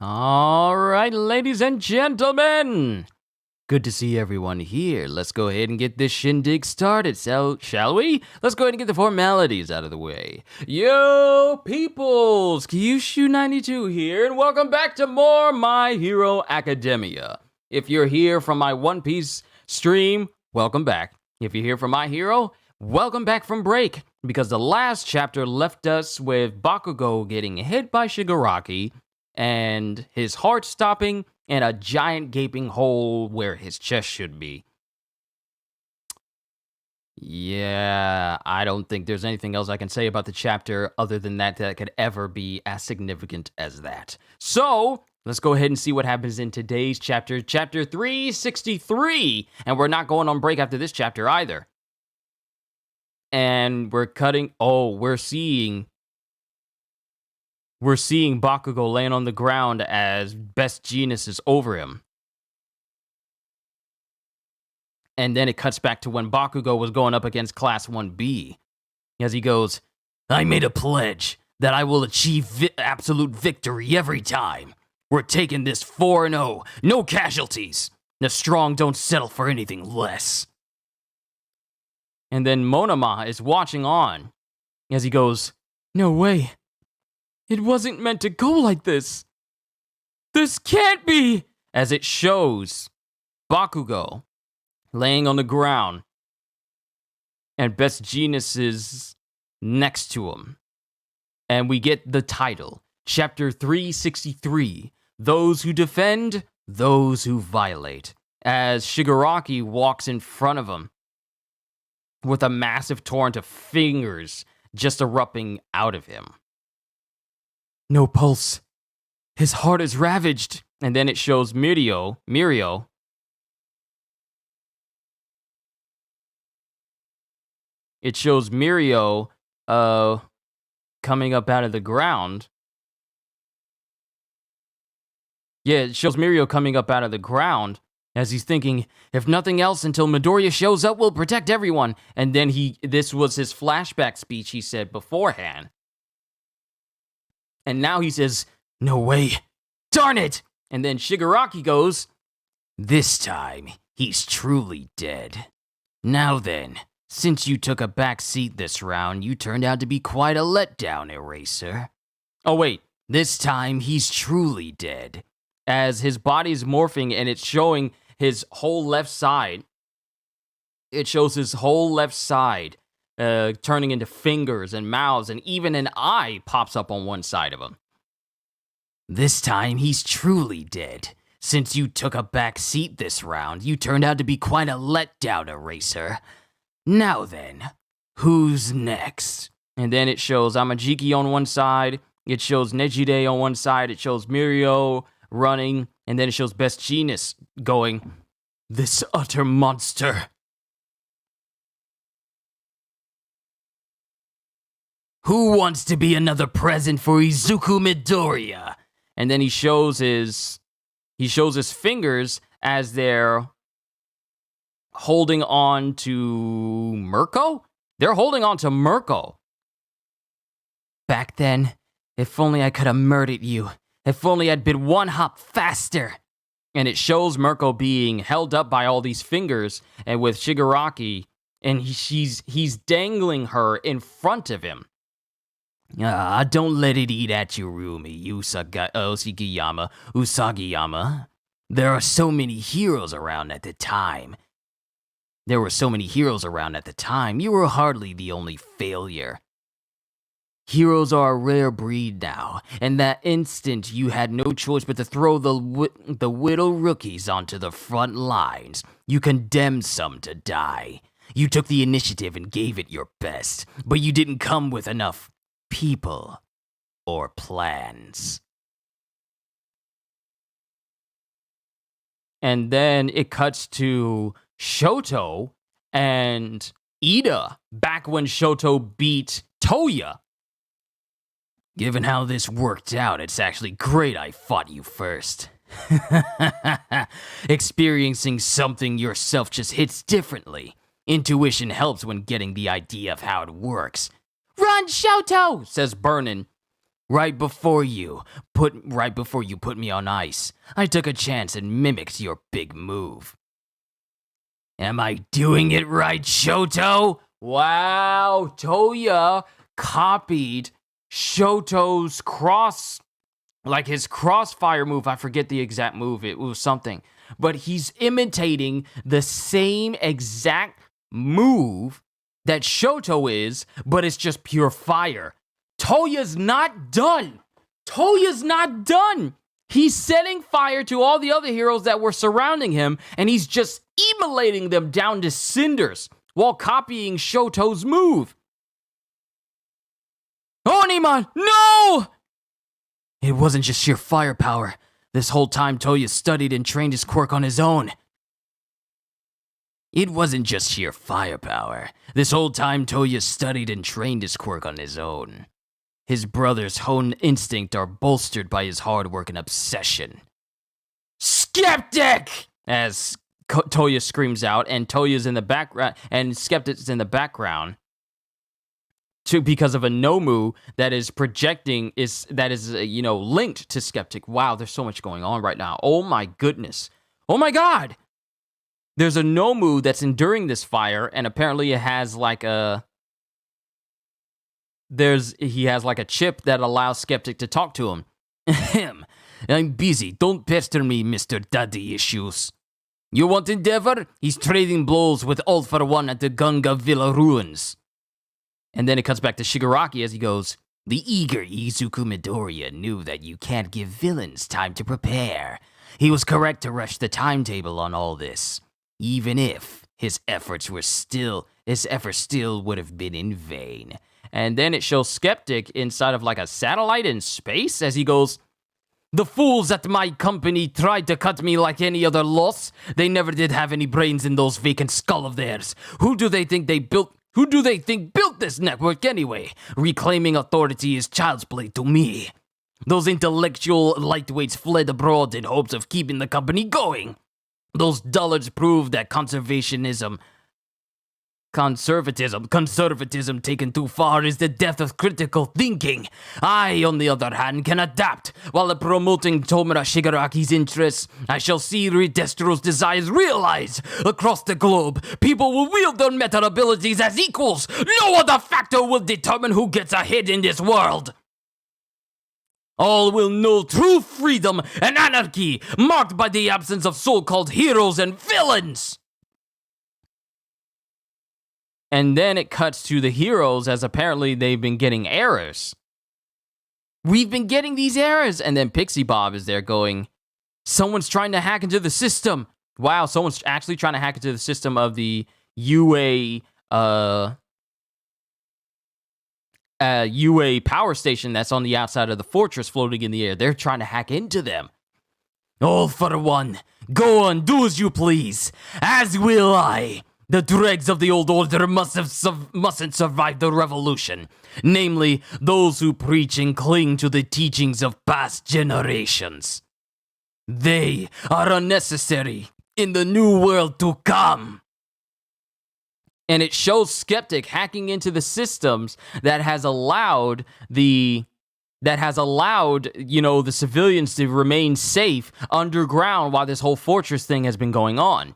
All right, ladies and gentlemen. Good to see everyone here. Let's go ahead and get this shindig started, shall we? Let's go ahead and get the formalities out of the way. Yo, peoples! Kyushu92 here, and welcome back to more My Hero Academia. If you're here from my One Piece stream, welcome back. If you're here from My Hero, welcome back from break, because the last chapter left us with Bakugou getting hit by Shigaraki, and his heart stopping, and a giant gaping hole where his chest should be. Yeah, I don't think there's anything else I can say about the chapter other than that could ever be as significant as that. So, let's go ahead and see what happens in today's chapter, chapter 363, and we're not going on break after this chapter either. And we're seeing Bakugou laying on the ground as Best Genius is over him. And then it cuts back to when Bakugou was going up against Class 1B. As he goes, I made a pledge that I will achieve absolute victory every time. We're taking this 4-0, no casualties. The strong don't settle for anything less. And then Monoma is watching on as he goes, no way. It wasn't meant to go like this. This can't be! As it shows Bakugou laying on the ground and Best Genius is next to him. And we get the title, Chapter 363, Those Who Defend, Those Who Violate, as Shigaraki walks in front of him with a massive torrent of fingers just erupting out of him. No pulse. His heart is ravaged. And then it shows Mirio. It shows Mirio coming up out of the ground. Yeah, it shows Mirio coming up out of the ground as he's thinking, if nothing else, until Midoriya shows up, we'll protect everyone. And then this was his flashback speech he said beforehand. And now he says, no way, darn it! And then Shigaraki goes, this time, he's truly dead. Now then, since you took a back seat this round, you turned out to be quite a letdown, Eraser. Oh wait, this time he's truly dead. As his body's morphing and it's showing his whole left side. It shows his whole left side. Turning into fingers and mouths, and even an eye pops up on one side of him. This time, he's truly dead. Since you took a back seat this round, you turned out to be quite a letdown, Eraser. Now then, who's next? And then it shows Amajiki on one side, it shows Nejide on one side, it shows Mirio running, and then it shows Best Genius going, this utter monster. Who wants to be another present for Izuku Midoriya? And then he shows his fingers as they're holding on to Mirko? They're holding on to Mirko. Back then, if only I could have murdered you. If only I'd been one hop faster. And it shows Mirko being held up by all these fingers and with Shigaraki, and he's dangling her in front of him. Don't let it eat at you, Rumi, Usagiyama. There are so many heroes around at the time. You were hardly the only failure. Heroes are a rare breed now, and that instant you had no choice but to throw the little rookies onto the front lines. You condemned some to die. You took the initiative and gave it your best, but you didn't come with enough people or plans. And then it cuts to Shoto and Ida back when Shoto beat Toya. Given how this worked out, it's actually great I fought you first. Experiencing something yourself just hits differently. Intuition helps when getting the idea of how it works. Run, Shoto, says Burnin. Right before you put me on ice, I took a chance and mimicked your big move. Am I doing it right, Shoto? Wow, Toya copied Shoto's his crossfire move. I forget the exact move. It was something. But he's imitating the same exact move that Shoto is, but it's just pure fire. Toya's not done. He's setting fire to all the other heroes that were surrounding him, and he's just immolating them down to cinders while copying Shoto's move. Oniman, no! It wasn't just sheer firepower. This whole time, Toya studied and trained his quirk on his own. It wasn't just sheer firepower. This whole time, Toya studied and trained his quirk on his own. His brother's own instinct are bolstered by his hard work and obsession. Skeptic! As Toya screams out, and Toya's in the background, and Skeptic's in the background. Because of a Nomu that is linked to Skeptic. Wow, there's so much going on right now. Oh my goodness. Oh my god! There's a Nomu that's enduring this fire, and apparently it has like a... He has like a chip that allows Skeptic to talk to him. Ahem. I'm busy. Don't pester me, Mr. Daddy Issues. You want Endeavor? He's trading blows with All for One at the Gunga Villa ruins. And then it cuts back to Shigaraki as he goes, the eager Izuku Midoriya knew that you can't give villains time to prepare. He was correct to rush the timetable on all this, even if his efforts still would have been in vain. And then it shows Skeptic inside of like a satellite in space as he goes, the fools at my company tried to cut me like any other loss. They never did have any brains in those vacant skull of theirs. Who do they think built this network anyway? Reclaiming authority is child's play to me. Those intellectual lightweights fled abroad in hopes of keeping the company going. Those dullards proved that conservatism taken too far is the death of critical thinking. I, on the other hand, can adapt. While promoting Tomura Shigaraki's interests, I shall see Destro's desires realized. Across the globe, people will wield their meta abilities as equals. No other factor will determine who gets ahead in this world. All will know true freedom and anarchy, marked by the absence of so-called heroes and villains. And then it cuts to the heroes as apparently they've been getting errors. We've been getting these errors. And then Pixie Bob is there going, someone's trying to hack into the system. Wow, someone's actually trying to hack into the system of the UA power station that's on the outside of the fortress floating in the air. They're trying to hack into them. All for one. Go on, do as you please. As will I. The dregs of the old order mustn't survive the revolution. Namely, those who preach and cling to the teachings of past generations. They are unnecessary in the new world to come. And it shows Skeptic hacking into the systems that has allowed the civilians to remain safe underground while this whole fortress thing has been going on.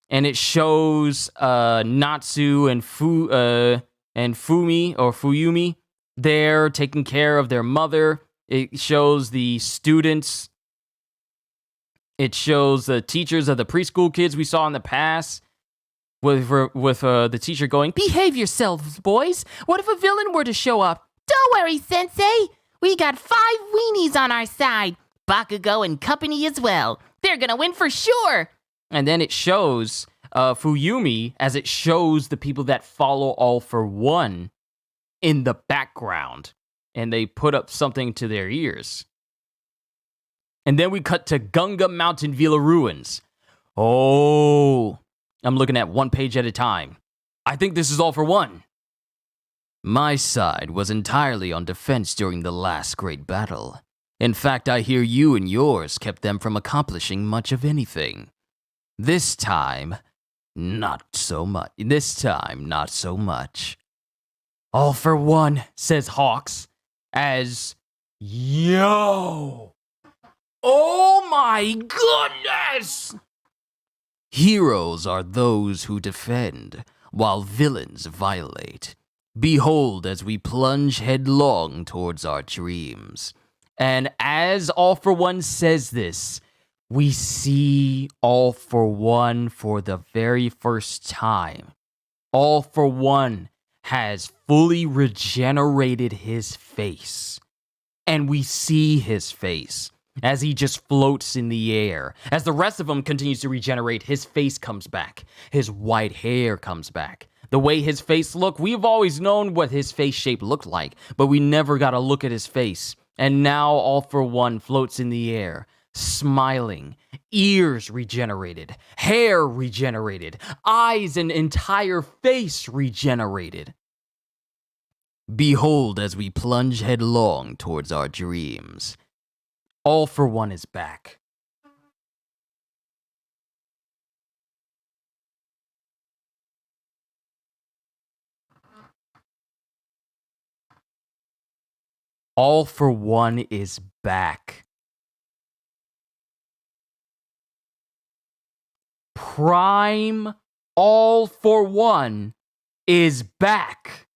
And it shows Natsu and Fuyumi there taking care of their mother. It shows the students. It shows the teachers of the preschool kids we saw in the past. With the teacher going, behave yourselves, boys. What if a villain were to show up? Don't worry, Sensei. We got 5 weenies on our side. Bakugou and company as well. They're gonna win for sure. And then it shows Fuyumi as it shows the people that follow All for One in the background. And they put up something to their ears. And then we cut to Gunga Mountain Villa ruins. Oh, I'm looking at one page at a time. I think this is All for One. My side was entirely on defense during the last great battle. In fact, I hear you and yours kept them from accomplishing much of anything. This time, not so much. All for One, says Hawks, as yo. Oh my goodness! Heroes are those who defend, while villains violate. Behold as we plunge headlong towards our dreams. And as All For One says this, we see All For One for the very first time. All For One has fully regenerated his face. And we see his face as he just floats in the air. As the rest of him continues to regenerate, his face comes back. His white hair comes back. The way his face looked, we've always known what his face shape looked like, but we never got a look at his face. And now All For One floats in the air, smiling, ears regenerated, hair regenerated, eyes and entire face regenerated. Behold as we plunge headlong towards our dreams. All For One is back. All For One is back. Prime All For One is back.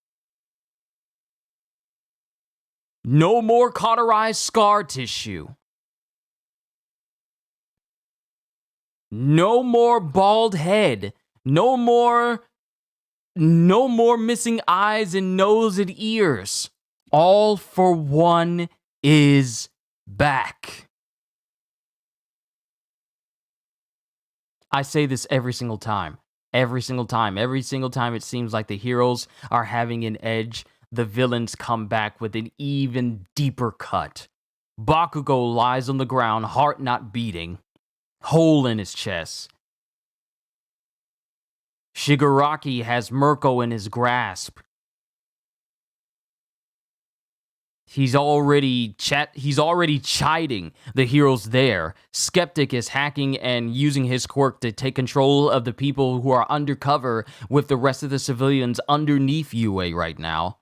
No more cauterized scar tissue. No more bald head. No more missing eyes and nose and ears. All For One is back. I say this every single time. Every single time. Every single time it seems like the heroes are having an edge, the villains come back with an even deeper cut. Bakugou lies on the ground, heart not beating, hole in his chest. Shigaraki has Mirko in his grasp. He's already chiding the heroes there. Skeptic is hacking and using his quirk to take control of the people who are undercover with the rest of the civilians underneath UA right now.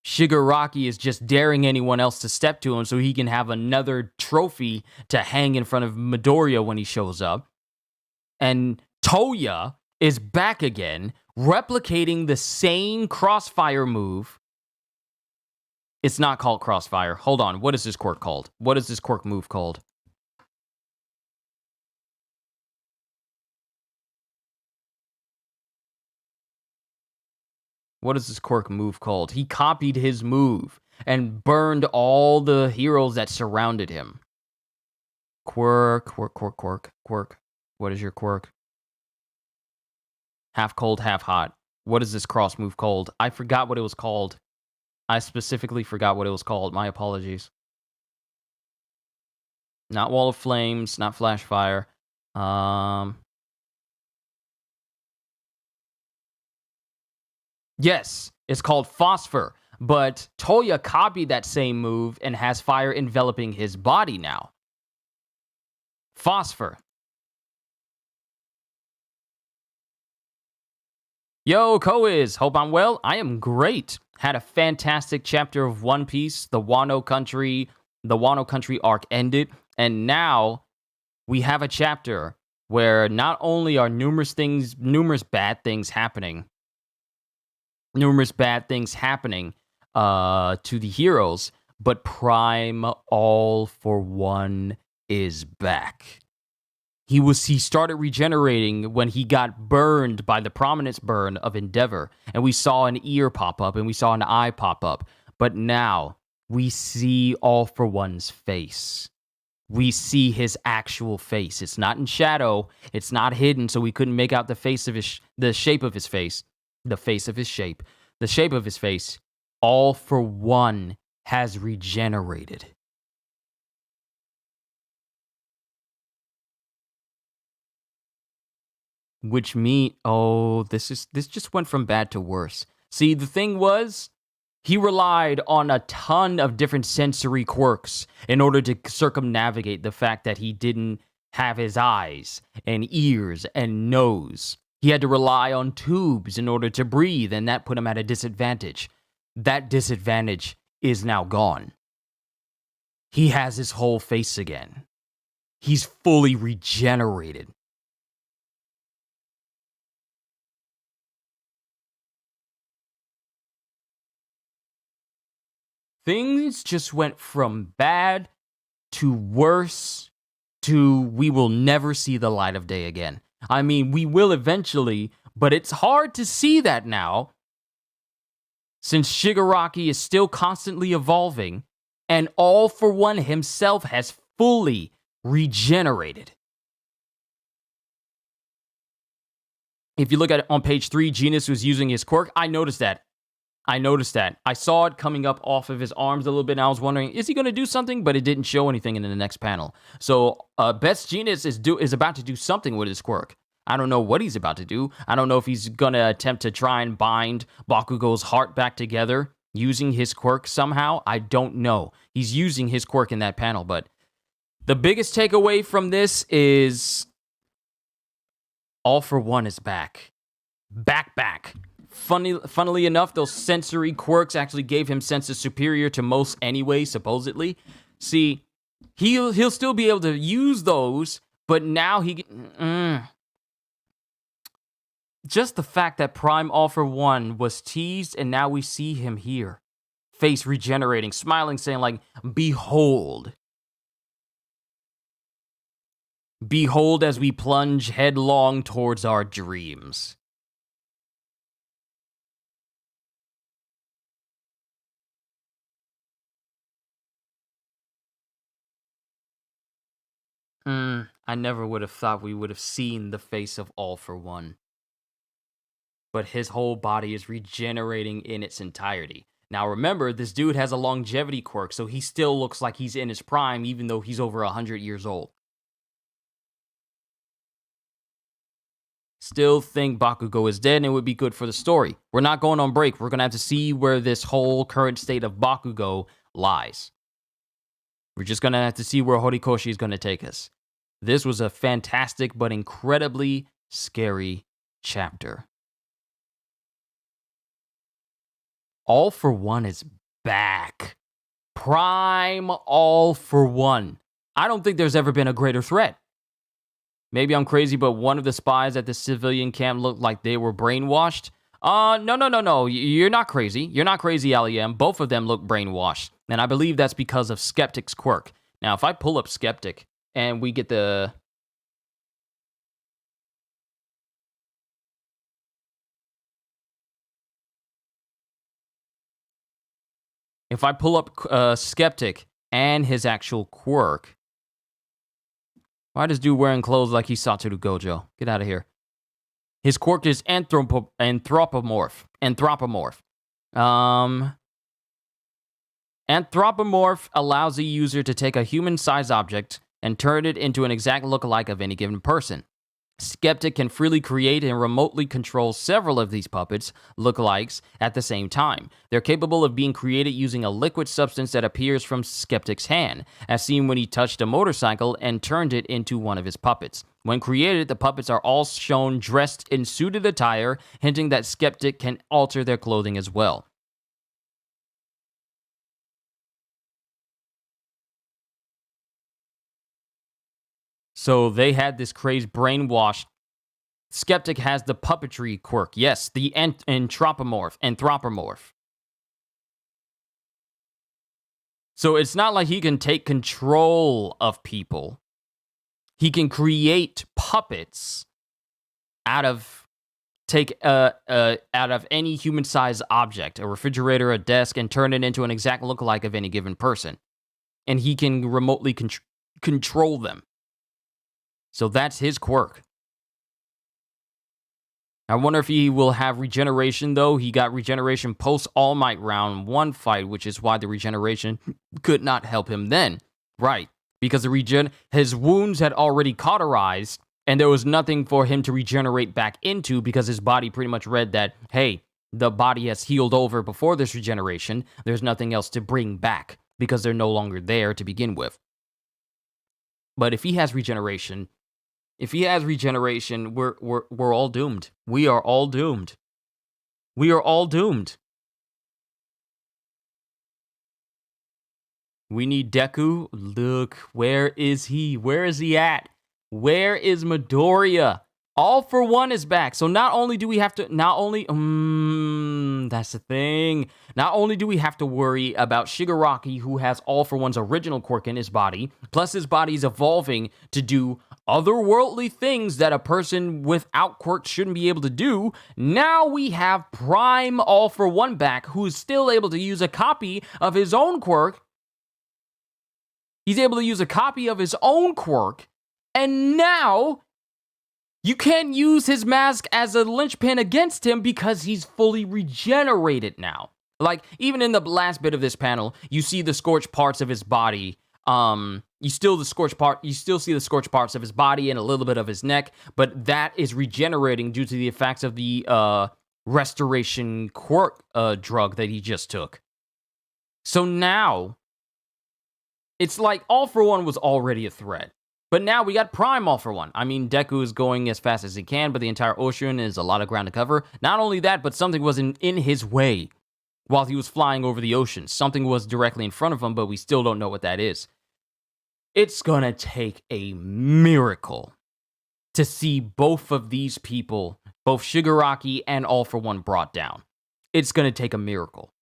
Shigaraki is just daring anyone else to step to him so he can have another trophy to hang in front of Midoriya when he shows up. And Toya is back again, replicating the same crossfire move. It's not called crossfire. Hold on. What is this quirk called? What is this quirk move called? What is this quirk move called? He copied his move and burned all the heroes that surrounded him. Quirk. What is your quirk? Half cold, half hot. What is this cross move called? I forgot what it was called. I specifically forgot what it was called. My apologies. Not wall of flames, not flash fire. Yes, it's called phosphor. But Toya copied that same move and has fire enveloping his body now. Phosphor. Yo, Koiz, hope I'm well. I am great. Had a fantastic chapter of One Piece. The Wano Country arc ended, and now we have a chapter where not only are numerous bad things happening to the heroes, but Prime All For One is back. He started regenerating when he got burned by the prominence burn of Endeavor, and we saw an ear pop up and we saw an eye pop up. But now we see All For One's face. We see his actual face. It's not in shadow. It's not hidden, so we couldn't make out the shape of his face. The shape of his face. All For One has regenerated. Which this just went from bad to worse. See, the thing was, he relied on a ton of different sensory quirks in order to circumnavigate the fact that he didn't have his eyes and ears and nose. He had to rely on tubes in order to breathe, and that put him at a disadvantage. that disadvantage is now gone. He has his whole face again. He's fully regenerated. Things just went from bad to worse to we will never see the light of day again. I mean, we will eventually, but it's hard to see that now since Shigaraki is still constantly evolving and All For One himself has fully regenerated. If you look at it on page 3, Genis was using his quirk. I noticed that. I saw it coming up off of his arms a little bit, and I was wondering, is he going to do something? But it didn't show anything in the next panel. So, Best Genis is about to do something with his quirk. I don't know what he's about to do. I don't know if he's going to attempt to try and bind Bakugou's heart back together using his quirk somehow. I don't know. He's using his quirk in that panel, but the biggest takeaway from this is All For One is back. Back. Funnily enough, those sensory quirks actually gave him senses superior to most anyway, supposedly. See, he'll still be able to use those, but now just the fact that Prime All For One was teased and now we see him here. Face regenerating, smiling, saying like, behold. Behold as we plunge headlong towards our dreams. I never would have thought we would have seen the face of All For One. But his whole body is regenerating in its entirety. Now remember, this dude has a longevity quirk, so he still looks like he's in his prime, even though he's over 100 years old. Still think Bakugou is dead and it would be good for the story. We're not going on break. We're going to have to see where this whole current state of Bakugou lies. We're just going to have to see where Horikoshi is going to take us. This was a fantastic but incredibly scary chapter. All For One is back. Prime All For One. I don't think there's ever been a greater threat. Maybe I'm crazy, but one of the spies at the civilian camp looked like they were brainwashed. No. You're not crazy. You're not crazy, Aliem. Both of them look brainwashed. And I believe that's because of Skeptic's quirk. Now, if I pull up Skeptic and we get the... If I pull up Skeptic and his actual quirk... Why does dude wearing clothes like he's Satoru Gojo? Get out of here. His quirk is anthropomorph. Anthropomorph allows a user to take a human-sized object and turn it into an exact lookalike of any given person. Skeptic can freely create and remotely control several of these puppets, lookalikes, at the same time. They're capable of being created using a liquid substance that appears from Skeptic's hand, as seen when he touched a motorcycle and turned it into one of his puppets. When created, the puppets are all shown dressed in suited attire, hinting that Skeptic can alter their clothing as well. So they had this crazed brainwash. Skeptic has the puppetry quirk. Yes, the anthropomorph. So it's not like he can take control of people. He can create puppets out of any human-sized object, a refrigerator, a desk, and turn it into an exact lookalike of any given person. And he can remotely control them. So that's his quirk. I wonder if he will have regeneration, though. He got regeneration post All Might round 1 fight, which is why the regeneration could not help him then. Right, because his wounds had already cauterized, and there was nothing for him to regenerate back into because his body pretty much read that, hey, the body has healed over before this regeneration. There's nothing else to bring back because they're no longer there to begin with. But if he has regeneration, we're all doomed. We are all doomed. We need Deku. Look, where is he? Where is he at? Where is Midoriya? All for One is back. So not only do we have to, that's the thing. Not only do we have to worry about Shigaraki, who has All for One's original quirk in his body, plus his body's evolving to do otherworldly things that a person without quirk shouldn't be able to do. Now we have Prime All for One back, who's still able to use a copy of his own quirk. He's able to use a copy of his own quirk, and now you can't use his mask as a linchpin against him because he's fully regenerated now. Like, even in the last bit of this panel, you see the scorched parts of his body. You still see the scorched parts of his body and a little bit of his neck, but that is regenerating due to the effects of the restoration quirk drug that he just took. So now it's like All for One was already a threat. But now we got Prime All for One. I mean, Deku is going as fast as he can, but the entire ocean is a lot of ground to cover. Not only that, but something was in his way while he was flying over the ocean. Something was directly in front of him, but we still don't know what that is. It's gonna take a miracle to see both of these people, both Shigaraki and All for One, brought down. It's gonna take a miracle.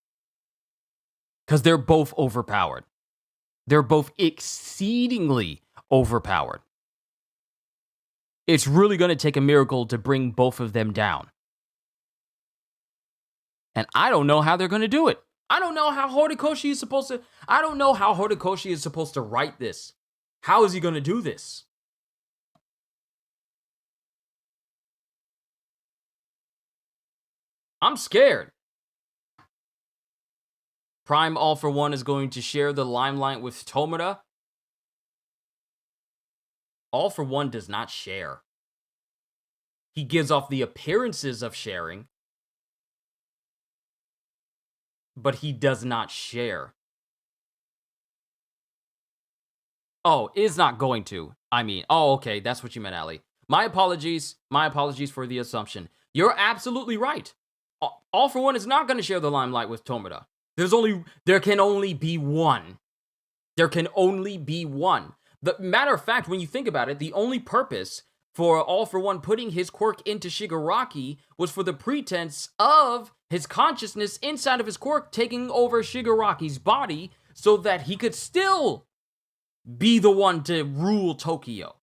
Because they're both overpowered. They're both exceedingly overpowered. It's really going to take a miracle to bring both of them down. And I don't know how they're going to do it. I don't know how Horikoshi is supposed to write this. How is he going to do this? I'm scared. Prime All for One is going to share the limelight with Tomura. All for One does not share. He gives off the appearances of sharing, but he does not share. Oh, is not going to. I mean, oh, okay, that's what you meant, Ali. My apologies for the assumption. You're absolutely right. All for One is not going to share the limelight with Tomura. There can only be one. There can only be one. The matter of fact, when you think about it, the only purpose for All for One putting his quirk into Shigaraki was for the pretense of his consciousness inside of his quirk taking over Shigaraki's body so that he could still be the one to rule Tokyo.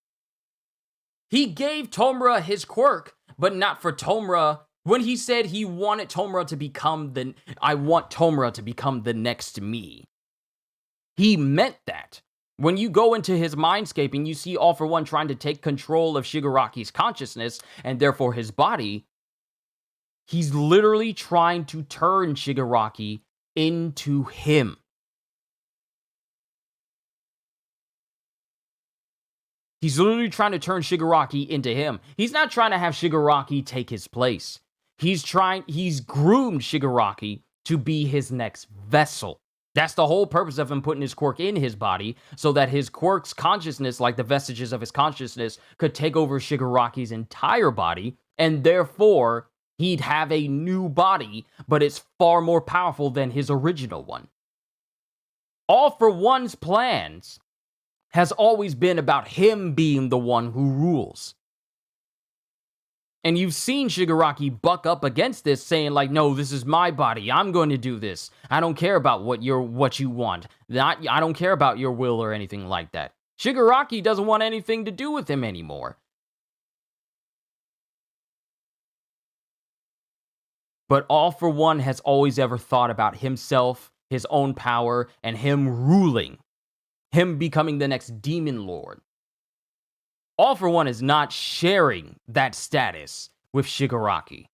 He gave Tomura his quirk, but not for Tomura. When he said he wanted Tomura to become I want Tomura to become the next me. He meant that. When you go into his mindscape and you see All for One trying to take control of Shigaraki's consciousness and therefore his body, he's literally trying to turn Shigaraki into him. He's literally trying to turn Shigaraki into him. He's not trying to have Shigaraki take his place. He's groomed Shigaraki to be his next vessel. That's the whole purpose of him putting his quirk in his body, so that his quirk's consciousness, like the vestiges of his consciousness, could take over Shigaraki's entire body, and therefore, he'd have a new body, but it's far more powerful than his original one. All for One's plans has always been about him being the one who rules. And you've seen Shigaraki buck up against this, saying like, no, this is my body. I'm going to do this. I don't care about what you want. I don't care about your will or anything like that. Shigaraki doesn't want anything to do with him anymore. But All for One has always ever thought about himself, his own power, and him ruling. Him becoming the next demon lord. All for One is not sharing that status with Shigaraki.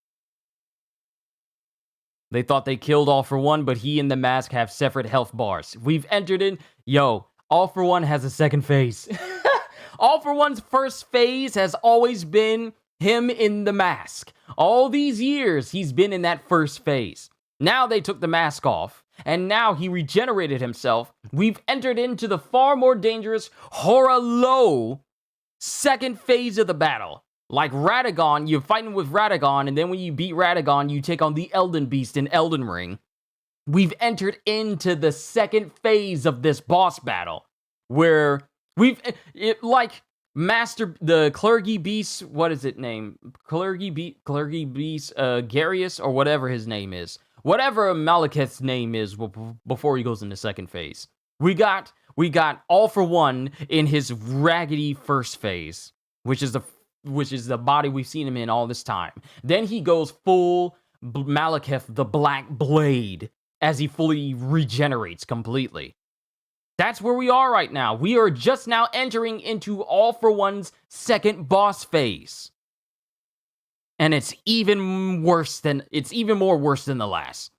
They thought they killed All for One, but he and the mask have separate health bars. We've entered in... All for One has a second phase. All for One's first phase has always been him in the mask. All these years, he's been in that first phase. Now they took the mask off, and now he regenerated himself. We've entered into the far more dangerous, horror-low second phase of the battle. Like Radagon, you're fighting with Radagon, and then when you beat Radagon, you take on the Elden Beast in Elden Ring. we've entered into the second phase of this boss battle, where the clergy beast, what is it name? Clergy beast, Garius, or whatever his name is. Whatever Malekith's name is before he goes into second phase. We got All For One in his raggedy first phase, which is the body we've seen him in all this time. Then he goes full Malekith, the Black Blade, as he fully regenerates completely. That's where we are right now. We are just now entering into All For One's second boss phase. And it's even more worse than the last.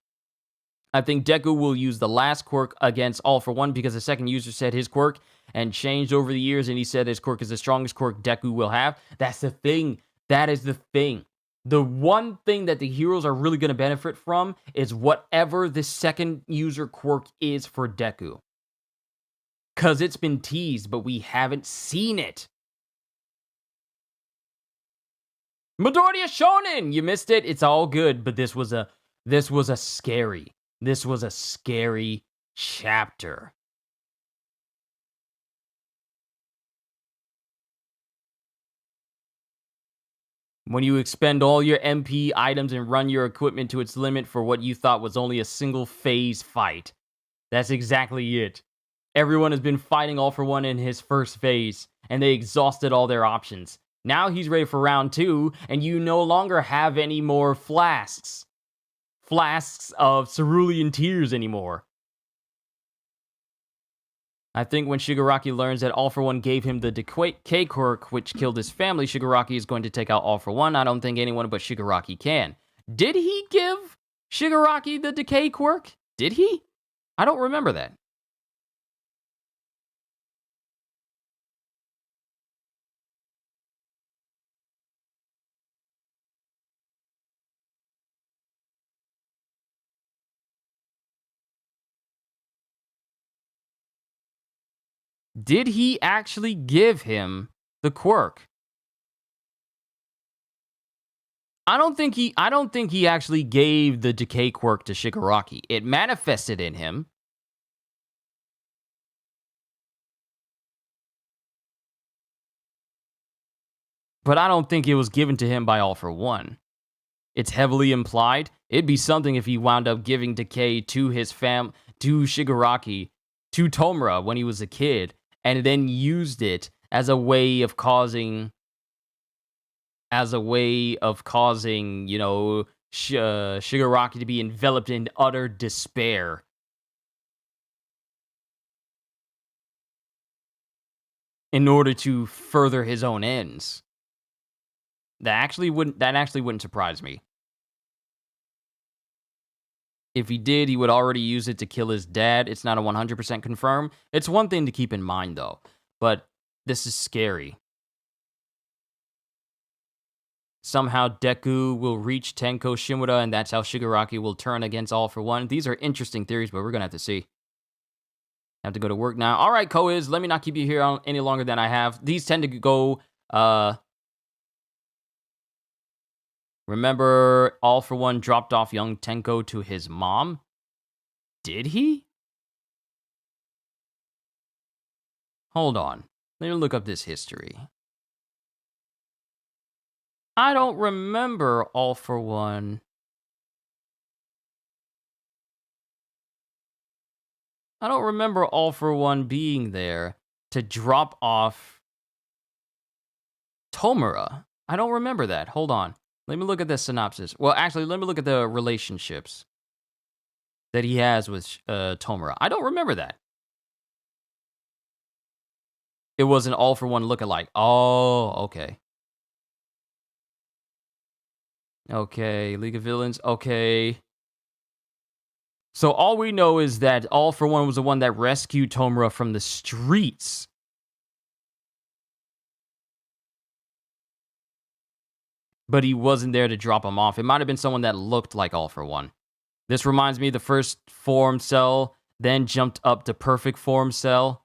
I think Deku will use the last quirk against All For One because the second user said his quirk and changed over the years, and he said his quirk is the strongest quirk Deku will have. That's the thing. That is the thing. The one thing that the heroes are really going to benefit from is whatever the second user quirk is for Deku. Because it's been teased, but we haven't seen it. Midoriya Shonen! You missed it. It's all good, but this was a scary chapter. When you expend all your MP items and run your equipment to its limit for what you thought was only a single phase fight. That's exactly it. Everyone has been fighting All For One in his first phase, and they exhausted all their options. Now he's ready for round 2, and you no longer have any more flasks of cerulean tears anymore. I think when Shigaraki learns that All For One gave him the decay quirk, which killed his family, Shigaraki is going to take out All For One. I don't think anyone but Shigaraki can. Did he give Shigaraki the decay quirk? Did he? I don't remember that. Did he actually give him the quirk? I don't think he actually gave the decay quirk to Shigaraki. It manifested in him. But I don't think it was given to him by All For One. It's heavily implied. It'd be something if he wound up giving decay to to Shigaraki, to Tomura when he was a kid, and then used it as a way of causing, you know, Shigaraki to be enveloped in utter despair. In order to further his own ends. That actually wouldn't surprise me. If he did, he would already use it to kill his dad. It's not a 100% confirmed. It's one thing to keep in mind, though. But this is scary. Somehow Deku will reach Tenko Shimura, and that's how Shigaraki will turn against All For One. These are interesting theories, but we're going to have to see. I have to go to work now. All right, Koiz, let me not keep you here any longer than I have. These tend to go... Remember, All For One dropped off young Tenko to his mom? Did he? Hold on. Let me look up this history. I don't remember All For One. I don't remember All For One being there to drop off Tomura. I don't remember that. Hold on. Let me look at the synopsis. Well, actually, let me look at the relationships that he has with Tomura. I don't remember that. It was an All For One lookalike. Oh, okay. Okay, League of Villains. Okay. So all we know is that All For One was the one that rescued Tomura from the streets. But he wasn't there to drop him off. It might have been someone that looked like All For One. This reminds me of the first form cell, then jumped up to perfect form cell.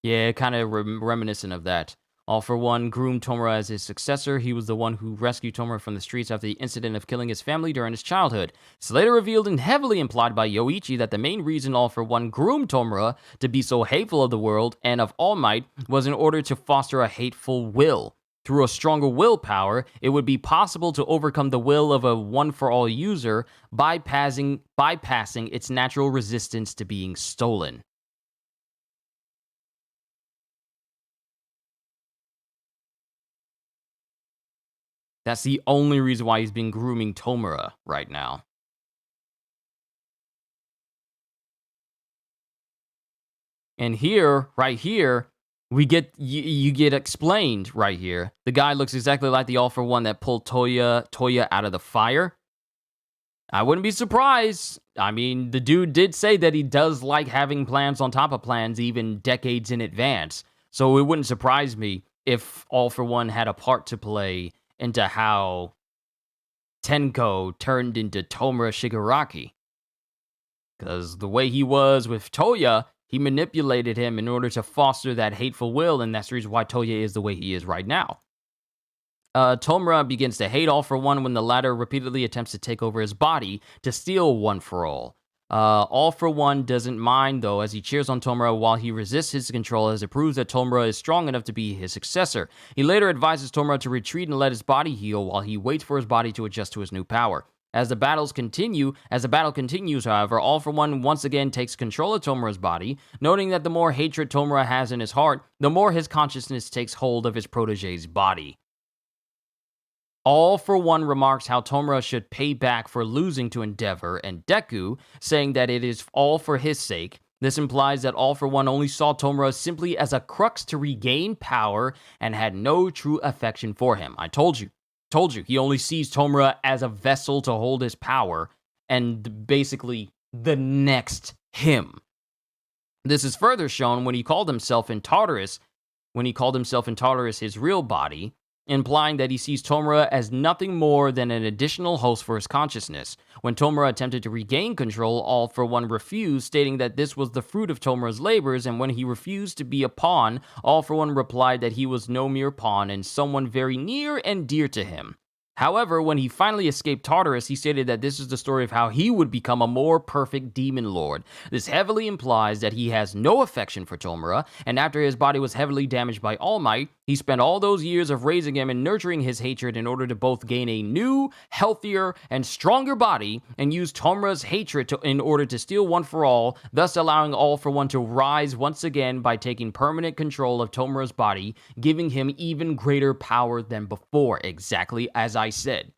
Yeah, kind of reminiscent of that. All for One groomed Tomura as his successor. He was the one who rescued Tomura from the streets after the incident of killing his family during his childhood. It's later revealed and heavily implied by Yoichi that the main reason All for One groomed Tomura to be so hateful of the world and of All Might was in order to foster a hateful will. Through a stronger willpower, it would be possible to overcome the will of a one-for-all user, bypassing its natural resistance to being stolen. That's the only reason why he's been grooming Tomura right now. And here, right here, we get you get explained right here. The guy looks exactly like the All for One that pulled Toya out of the fire. I wouldn't be surprised. I mean, the dude did say that he does like having plans on top of plans, even decades in advance. So it wouldn't surprise me if All for One had a part to play into how Tenko turned into Tomura Shigaraki. Because the way he was with Toya, he manipulated him in order to foster that hateful will, and that's the reason why Toya is the way he is right now. Tomura begins to hate All for One when the latter repeatedly attempts to take over his body to steal One for All. All for One doesn't mind, though, as he cheers on Tomura while he resists his control, as it proves that Tomura is strong enough to be his successor. He later advises Tomura to retreat and let his body heal while he waits for his body to adjust to his new power. As the battle continues, however, All for One once again takes control of Tomura's body, noting that the more hatred Tomura has in his heart, the more his consciousness takes hold of his protege's body. All for One remarks how Tomura should pay back for losing to Endeavor and Deku, saying that it is all for his sake. This implies that All for One only saw Tomura simply as a crux to regain power and had no true affection for him. I told you, he only sees Tomura as a vessel to hold his power and basically the next him. This is further shown when he called himself in Tartarus his real body, implying that he sees Tomura as nothing more than an additional host for his consciousness. When Tomura attempted to regain control, All for One refused, stating that this was the fruit of Tomura's labors, and when he refused to be a pawn, All for One replied that he was no mere pawn and someone very near and dear to him. However, when he finally escaped Tartarus, he stated that this is the story of how he would become a more perfect demon lord. This heavily implies that he has no affection for Tomura, and after his body was heavily damaged by All Might, he spent all those years of raising him and nurturing his hatred in order to both gain a new, healthier, and stronger body, and use Tomura's hatred in order to steal One for All, thus allowing All for One to rise once again by taking permanent control of Tomura's body, giving him even greater power than before, exactly as I said.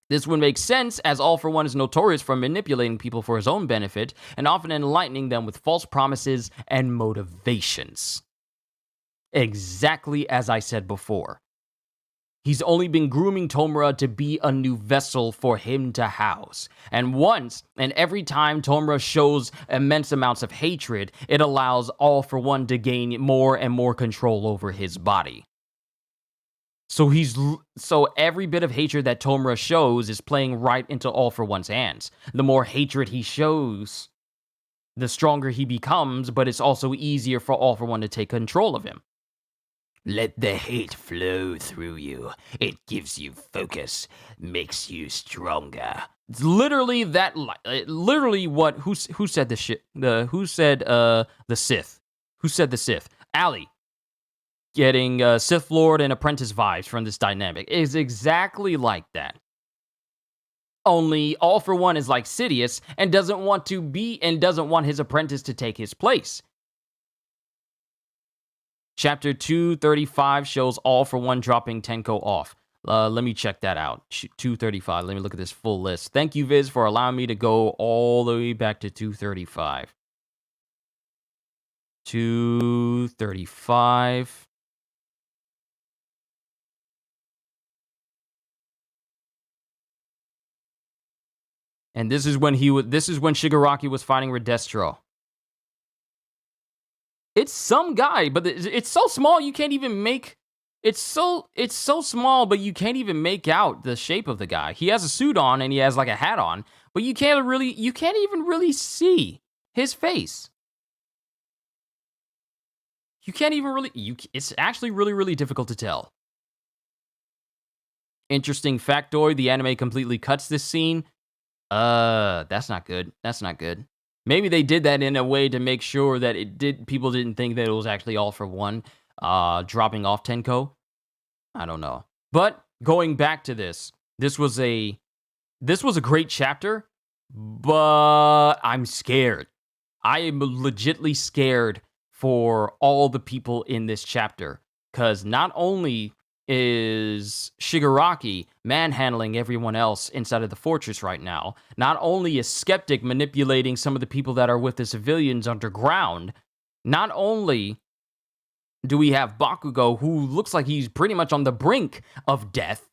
This would make sense, as All for One is notorious for manipulating people for his own benefit, and often enlightening them with false promises and motivations. Exactly as I said before. He's only been grooming Tomura to be a new vessel for him to house. And every time Tomura shows immense amounts of hatred, it allows All for One to gain more and more control over his body. So every bit of hatred that Tomura shows is playing right into All for One's hands. The more hatred he shows, the stronger he becomes, but it's also easier for All for One to take control of him. Let the hate flow through you. It gives you focus, makes you stronger. It's literally that. Literally what? Who said the shit? Who said the Sith? Who said the Sith? Ali. Getting Sith Lord and Apprentice vibes from this dynamic is exactly like that. Only All for One is like Sidious and doesn't want his apprentice to take his place. Chapter 235 shows All for One dropping Tenko off. Let me check that out. 235. Let me look at this full list. Thank you, Viz, for allowing me to go all the way back to 235. 235. And this is when Shigaraki was fighting Redestro. It's some guy, but it's so small you can't even make. It's so small, but you can't even make out the shape of the guy. He has a suit on and he has like a hat on, but you can't even really see his face. you can't even really, it's actually really, really difficult to tell. Interesting factoid, the anime completely cuts this scene. That's not good. That's not good. Maybe they did that in a way to make sure that people didn't think that it was actually all for one, dropping off Tenko. I don't know. But going back to this was a great chapter, but I'm scared. I am legitly scared for all the people in this chapter, because not only is Shigaraki manhandling everyone else inside of the fortress right now, not only is Skeptic manipulating some of the people that are with the civilians underground, not only do we have Bakugou, who looks like he's pretty much on the brink of death,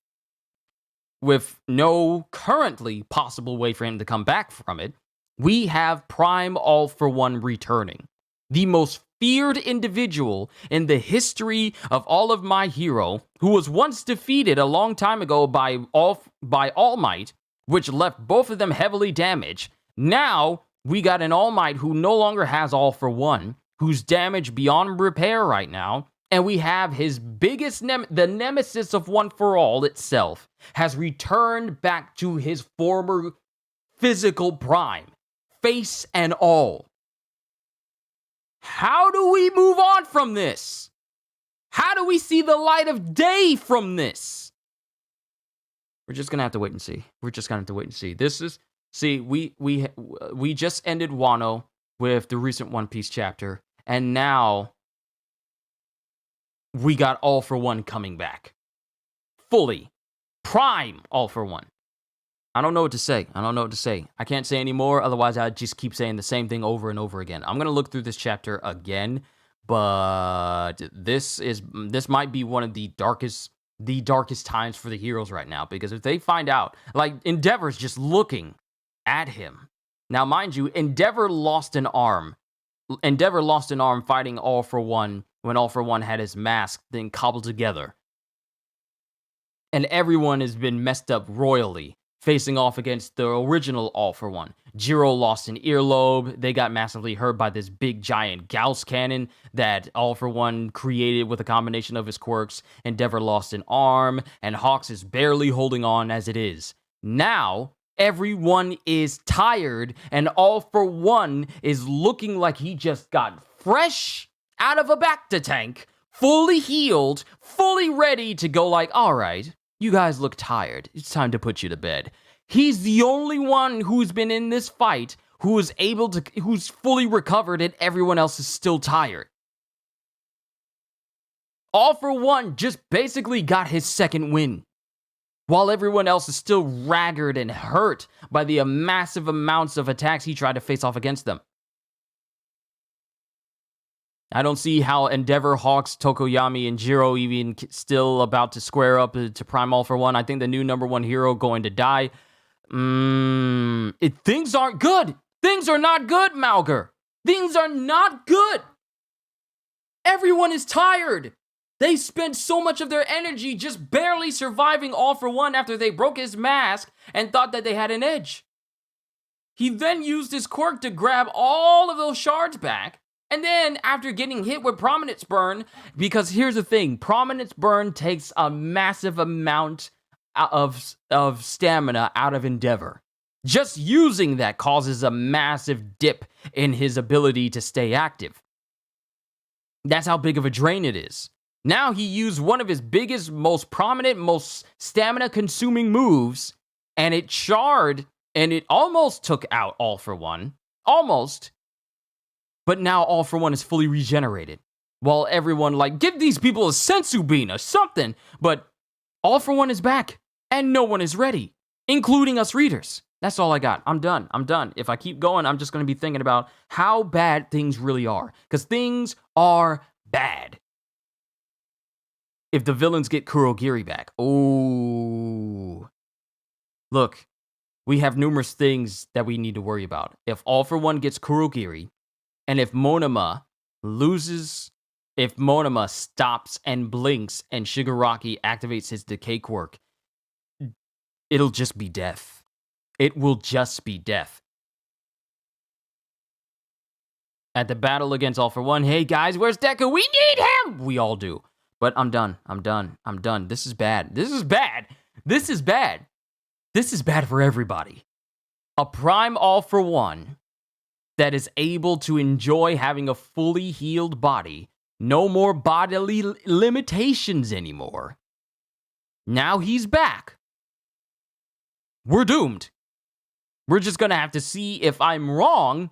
with no currently possible way for him to come back from it, we have Prime All For One returning. The most feared individual in the history of all of My Hero, who was once defeated a long time ago by All Might, which left both of them heavily damaged. Now, we got an All Might who no longer has All For One, who's damaged beyond repair right now, and we have his biggest the nemesis of One For All itself, has returned back to his former physical prime, face and all. How do we move on from this? How do we see the light of day from this? We're just gonna have to wait and see. We're just gonna have to wait and see. We just ended Wano with the recent One Piece chapter, and now we got All For One coming back. Fully. Prime All For One. I don't know what to say. I can't say any more, otherwise I'd just keep saying the same thing over and over again. I'm going to look through this chapter again, but this might be one of the darkest times for the heroes right now, because if they find out, like, Endeavor's just looking at him. Now, mind you, Endeavor lost an arm fighting All For One when All For One had his mask then cobbled together. And everyone has been messed up royally, facing off against the original All For One. Jiro lost an earlobe. They got massively hurt by this big giant Gauss cannon that All For One created with a combination of his quirks. Endeavor lost an arm, and Hawks is barely holding on as it is. Now, everyone is tired, and All For One is looking like he just got fresh out of a Bacta tank, fully healed, fully ready to go like, all right, you guys look tired. It's time to put you to bed. He's the only one who's been in this fight who's fully recovered, and everyone else is still tired. All For One just basically got his second win, while everyone else is still ragged and hurt by the massive amounts of attacks he tried to face off against them. I don't see how Endeavor, Hawks, Tokoyami, and Jiro even still about to square up to Prime All For One. I think the new number one hero going to die. Things aren't good. Things are not good, Malger. Things are not good. Everyone is tired. They spent so much of their energy just barely surviving All For One after they broke his mask and thought that they had an edge. He then used his quirk to grab all of those shards back. And then, after getting hit with Prominence Burn, because here's the thing, Prominence Burn takes a massive amount of stamina out of Endeavor. Just using that causes a massive dip in his ability to stay active. That's how big of a drain it is. Now he used one of his biggest, most prominent, most stamina-consuming moves, and it charred, and it almost took out All For One. Almost. But now All For One is fully regenerated. While everyone, give these people a sensu bean or something. But All For One is back. And no one is ready. Including us readers. That's all I got. I'm done. If I keep going, I'm just going to be thinking about how bad things really are. Because things are bad. If the villains get Kurogiri back. Oh. Look. We have numerous things that we need to worry about. If All For One gets Kurogiri, and if Monoma stops and blinks and Shigaraki activates his decay quirk, it'll just be death. It will just be death. at the battle against All For One. Hey guys, where's Deku? We need him! We all do. But I'm done. This is bad. This is bad for everybody. A Prime All For One that is able to enjoy having a fully healed body. No more bodily limitations anymore. Now he's back. We're doomed. We're just gonna have to see if I'm wrong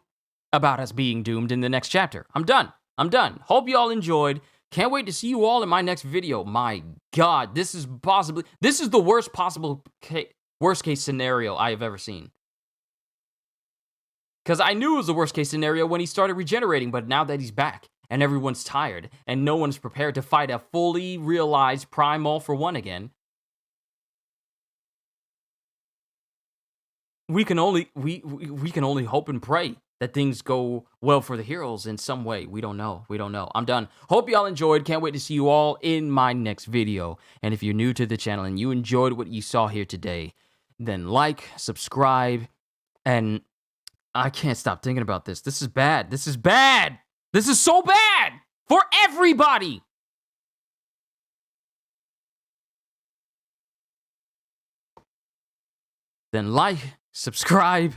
about us being doomed in the next chapter. I'm done. Hope you all enjoyed. Can't wait to see you all in my next video. My God, this is the worst case scenario I have ever seen. Because I knew it was the worst case scenario when he started regenerating, but now that he's back and everyone's tired and no one's prepared to fight a fully realized Prime All For One again, we can only hope and pray that things go well for the heroes in some way. We don't know. I'm done. Hope y'all enjoyed. Can't wait to see you all in my next video. And if you're new to the channel and you enjoyed what you saw here today, then like, subscribe, and I can't stop thinking about this. This is bad. This is so bad for everybody. Then like, subscribe,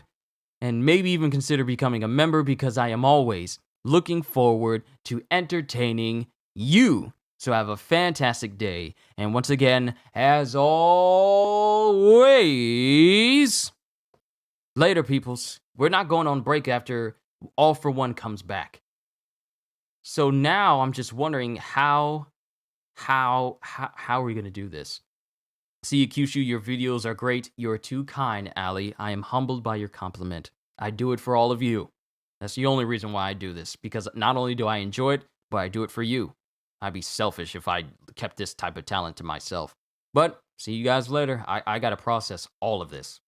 and maybe even consider becoming a member, because I am always looking forward to entertaining you. So have a fantastic day. And once again, as always, later, peoples. We're not going on break after All For One comes back. So now I'm just wondering how are we going to do this? See you, Kyushu. Your videos are great. You're too kind, Ali. I am humbled by your compliment. I do it for all of you. That's the only reason why I do this, because not only do I enjoy it, but I do it for you. I'd be selfish if I kept this type of talent to myself. But see you guys later. I got to process all of this.